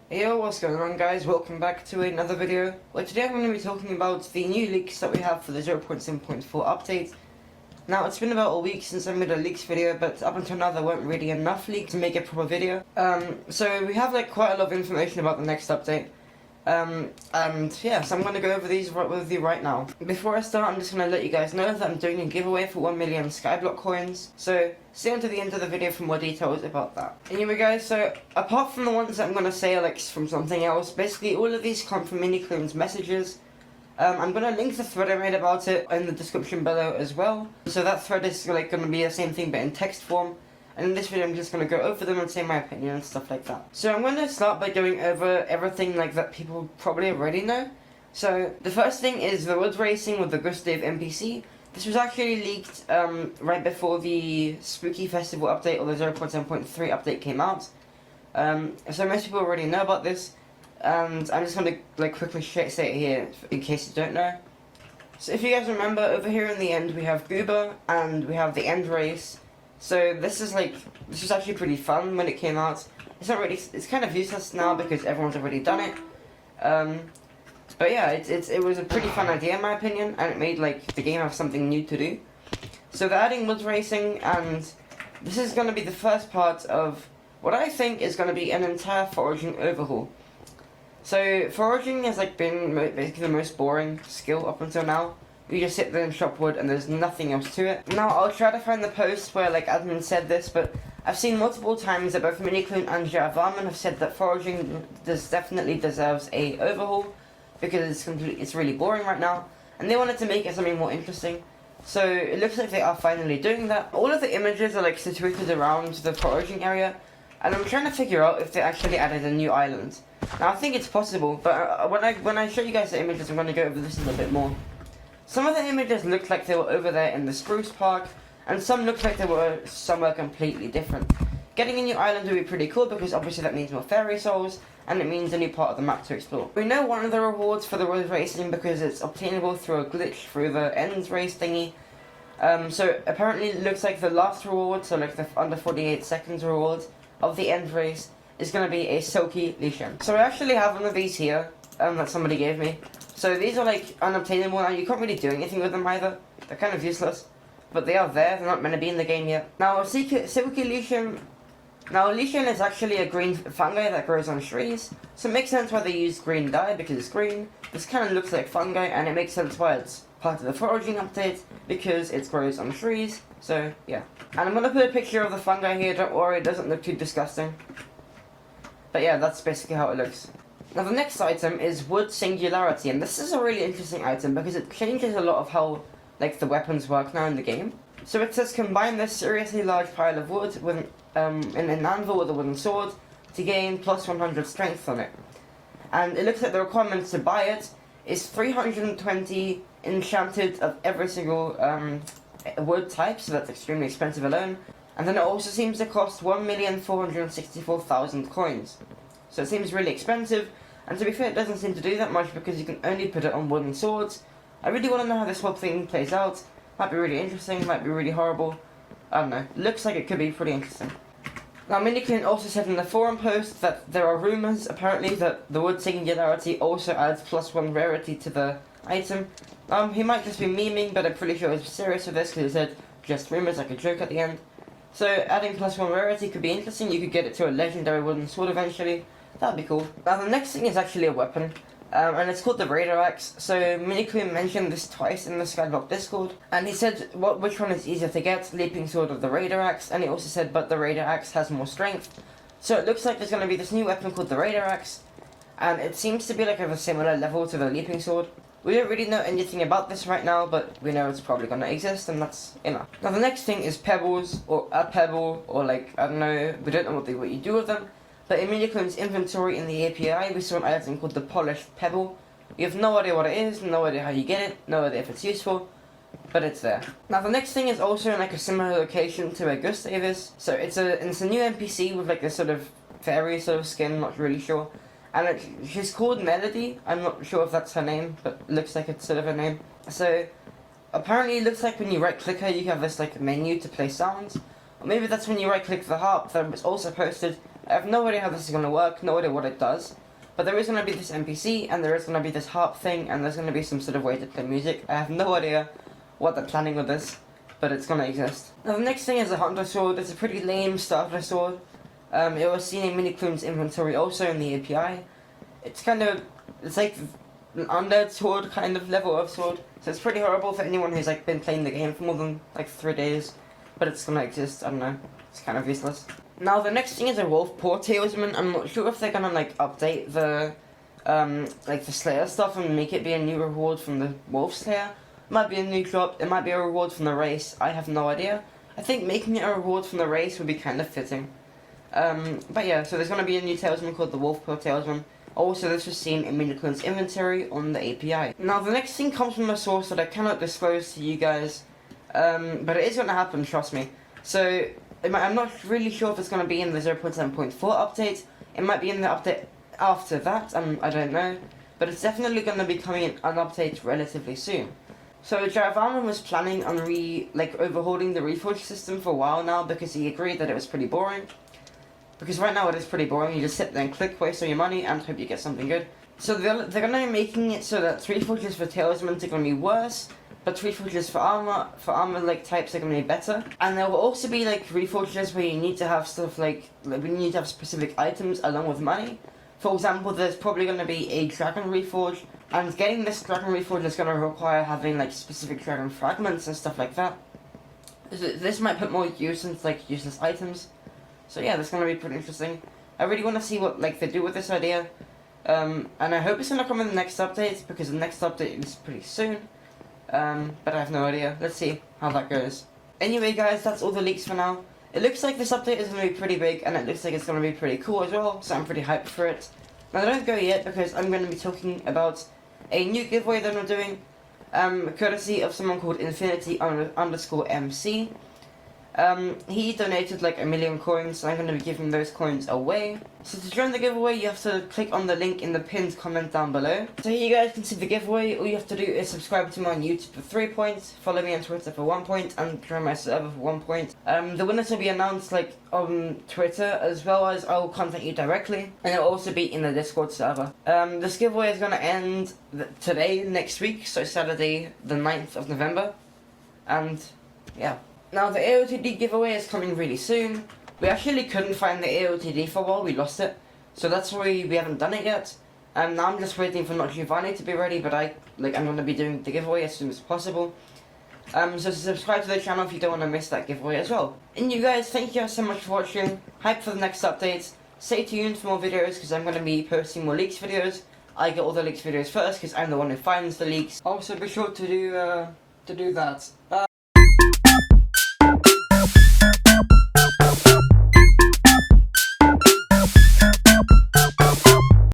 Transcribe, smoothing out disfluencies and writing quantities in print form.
Hey yo, what's going on guys? Welcome back to another video. Well, today I'm going to be talking about the new leaks that we have for the 0.7.4 update. Now, it's been about a week since I made a leaks video, but up until now there weren't really enough leaks to make a proper video. So we have quite a lot of information about the next update. And yeah, so I'm going to go over these with you right now. Before I start, I'm just going to let you guys know that I'm doing a giveaway for 1 million Skyblock coins. So stay until the end of the video for more details about that. Anyway guys, so apart from the ones that I'm going to say are from something else, basically all of these come from Minicloon's messages. I'm going to link the thread I made about it in the description below as well. So that thread is going to be the same thing but in text form. And in this video I'm just going to go over them and say my opinion and stuff like that. So I'm going to start by going over everything that people probably already know. So the first thing is the wood racing with the Gustav NPC. This was actually leaked right before the Spooky Festival update or the 0.7.3 update came out. So most people already know about this. And I'm just going to quickly say it here in case you don't know. So if you guys remember, over here in the end we have Goober and we have the end race. So this was actually pretty fun when it came out. It's kind of useless now because everyone's already done it. But yeah, it was a pretty fun idea in my opinion, and it made the game have something new to do. So they're adding wood racing, and this is going to be the first part of what I think is going to be an entire foraging overhaul. So foraging has been basically the most boring skill up until now. You just sit there and chop wood and there's nothing else to it. Now I'll try to find the post where admin said this, but I've seen multiple times that both Minicloon and Javaman have said that foraging definitely deserves a overhaul because it's really boring right now, and they wanted to make it something more interesting. So it looks like they are finally doing that. All of the images are situated around the foraging area, and I'm trying to figure out if they actually added a new island. Now I think it's possible, but when I show you guys the images, I'm going to go over this a little bit more. Some of the images looked like they were over there in the Spruce Park, and some looked like they were somewhere completely different. Getting a new island would be pretty cool because obviously that means more fairy souls, and it means a new part of the map to explore. We know one of the rewards for the road racing because it's obtainable through a glitch through the ends race thingy. So apparently it looks like the last reward, so the under 48 seconds reward of the end race, is going to be a silky Lishan. So I actually have one of these here that somebody gave me. So these are unobtainable now. You can't really do anything with them either. They're kind of useless, but they are there. They're not meant to be in the game yet. Now silky Lishan. Now Lishan is actually a green fungi that grows on trees, so it makes sense why they use green dye because it's green. This kind of looks like fungi, and it makes sense why it's part of the foraging update because it grows on trees. So yeah, and I'm gonna put a picture of the fungi here. Don't worry, it doesn't look too disgusting. But yeah, that's basically how it looks. Now the next item is Wood Singularity, and this is a really interesting item because it changes a lot of how the weapons work now in the game. So it says combine this seriously large pile of wood with in an anvil with a wooden sword to gain plus 100 strength on it. And it looks like the requirements to buy it is 320 enchanted of every single wood type, so that's extremely expensive alone. And then it also seems to cost 1,464,000 coins. So it seems really expensive, and to be fair, it doesn't seem to do that much because you can only put it on wooden swords. I really want to know how this whole thing plays out. Might be really interesting, might be really horrible. I don't know. Looks like it could be pretty interesting. Now Minicloon also said in the forum post that there are rumours apparently that the Wood Singularity also adds +1 rarity to the item. He might just be memeing, but I'm pretty sure he's serious with this because he said just rumours, like a joke at the end. So adding +1 rarity could be interesting. You could get it to a legendary wooden sword eventually. That'd be cool. Now the next thing is actually a weapon, and it's called the Raider Axe. So Minicloon mentioned this twice in the Skyblock Discord, and he said which one is easier to get, Leaping Sword or the Raider Axe, and he also said but the Raider Axe has more strength. So it looks like there's going to be this new weapon called the Raider Axe, and it seems to be of a similar level to the Leaping Sword. We don't really know anything about this right now, but we know it's probably going to exist, and that's enough. Now the next thing is pebbles, or a pebble, or I don't know, we don't know what you do with them. But in Minicloon's inventory in the API, we saw an item called the Polished Pebble. We have no idea what it is, no idea how you get it, no idea if it's useful, but it's there. Now the next thing is also in a similar location to where Gustav is. So it's a new NPC with this sort of fairy skin, not really sure. And she's called Melody. I'm not sure if that's her name, but it looks like it's sort of her name. So apparently it looks like when you right click her, you have this menu to play sounds. Or maybe that's when you right click the harp that was also posted I have no idea how this is going to work, no idea what it does. But there is going to be this NPC, and there is going to be this harp thing, and there's going to be some sort of way to play music. I have no idea what they're planning with this, but it's going to exist. Now the next thing is a hunter sword. It's a pretty lame starter sword. It was seen in Minikloon's inventory also in the API. It's like an undead sword kind of level of sword. So it's pretty horrible for anyone who's like been playing the game for more than like 3 days. But it's going to exist, I don't know. It's kind of useless. Now the next thing is a wolf paw talisman. I'm not sure if they're gonna like update the like the Slayer stuff and make it be a new reward from the Wolf Slayer. It might be a new drop, it might be a reward from the race, I have no idea. I think making it a reward from the race would be kind of fitting. But yeah, so there's gonna be a new talisman called the wolf paw talisman. Also, this was seen in Minikloon's inventory on the API. Now the next thing comes from a source that I cannot disclose to you guys, but it is gonna happen, trust me. So I'm not really sure if it's going to be in the 0.7.4 update. It might be in the update after that, I don't know. But it's definitely going to be coming in an update relatively soon. So Jaravan was planning on overhauling the Reforge system for a while now because he agreed that it was pretty boring. Because right now it is pretty boring, you just sit there and click, waste all your money and hope you get something good. So they're going to be making it so that Reforges for talismans are going to be worse, but Reforges for armor like types are going to be better. And there will also be like Reforges where you need to have stuff like we need to have specific items along with money. For example, there's probably going to be a Dragon Reforge, and getting this Dragon Reforge is going to require having like specific Dragon fragments and stuff like that. This might put more use into like useless items. So yeah, that's going to be pretty interesting. I really want to see what like they do with this idea. And I hope it's going to come in the next update, because the next update is pretty soon. But I have no idea. Let's see how that goes. Anyway guys, that's all the leaks for now. It looks like this update is going to be pretty big, and it looks like it's going to be pretty cool as well, so I'm pretty hyped for it. Now don't go yet, because I'm going to be talking about a new giveaway that I'm doing, courtesy of someone called Infinity_MC. He donated like 1 million coins, so I'm going to be giving those coins away. So to join the giveaway, you have to click on the link in the pinned comment down below. So here you guys can see the giveaway. All you have to do is subscribe to me on YouTube for 3 points, follow me on Twitter for 1 point, and join my server for 1 point. The winners will be announced like on Twitter, as well as I will contact you directly, and it will also be in the Discord server. This giveaway is going to end today, next week, so Saturday the 9th of November, and yeah. Now the AOTD giveaway is coming really soon. We actually couldn't find the AOTD for a while, we lost it. So that's why we haven't done it yet. Now I'm just waiting for Not Giovanni to be ready, but I'm going to be doing the giveaway as soon as possible. So subscribe to the channel if you don't want to miss that giveaway as well. And you guys, thank you so much for watching. Hype for the next updates. Stay tuned for more videos, because I'm going to be posting more leaks videos. I get all the leaks videos first, because I'm the one who finds the leaks. Also be sure to do that. Bye!